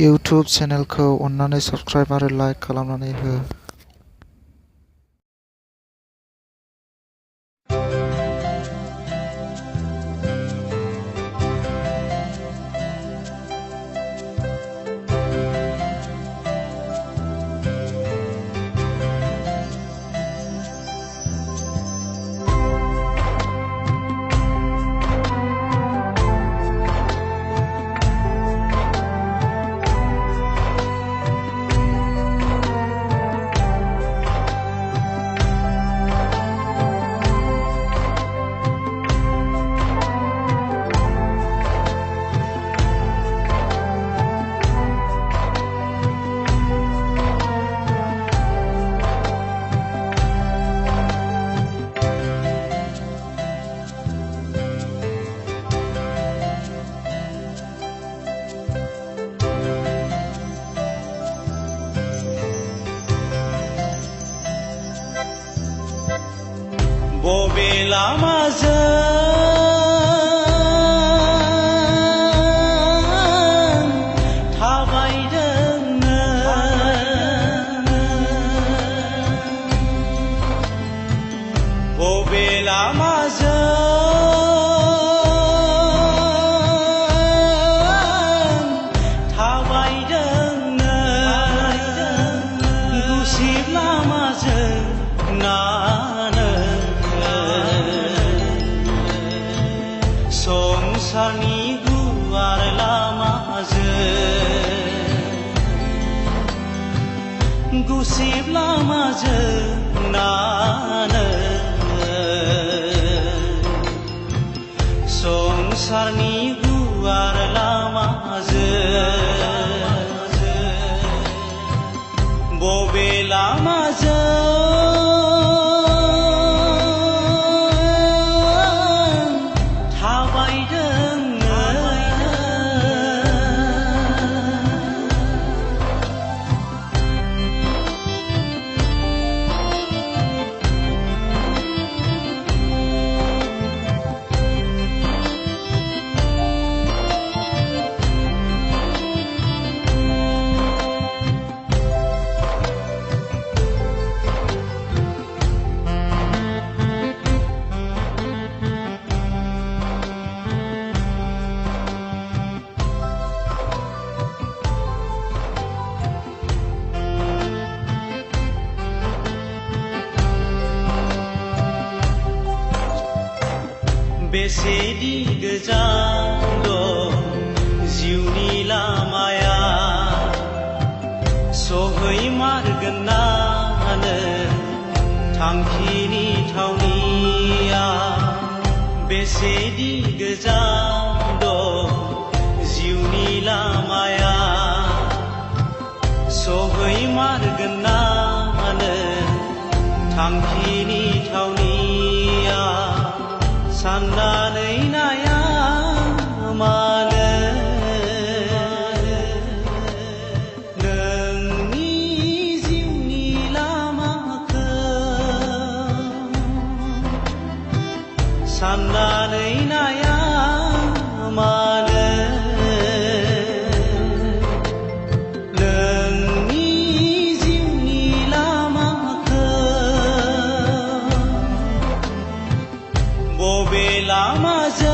YouTube चेनेलखौ अन्नानै subscribe आरो like खालामनानै हो। बबे लामाजों थाबायदों नों, बबे लामाजों थाबायदों नों, गुसेब लामाजों ना संसारनि गुवार लामाजों गुसेब लामाजों नानो संसारनि गुवार लामाजों बबे लामाजों बेसेदि गोजान दं जिउनि लामाया सहैमारगोन ना थांखिनि थावनिया बेसेदि गोजान दं जिउनि लामाया सहैमारगोन ना थांखिनि थावनिया साननानै नाया मानो नोंनि जिउनि लामाखौ साननानै नाया मानो नोंनि जिउनि लामाखौ बबे लामाजों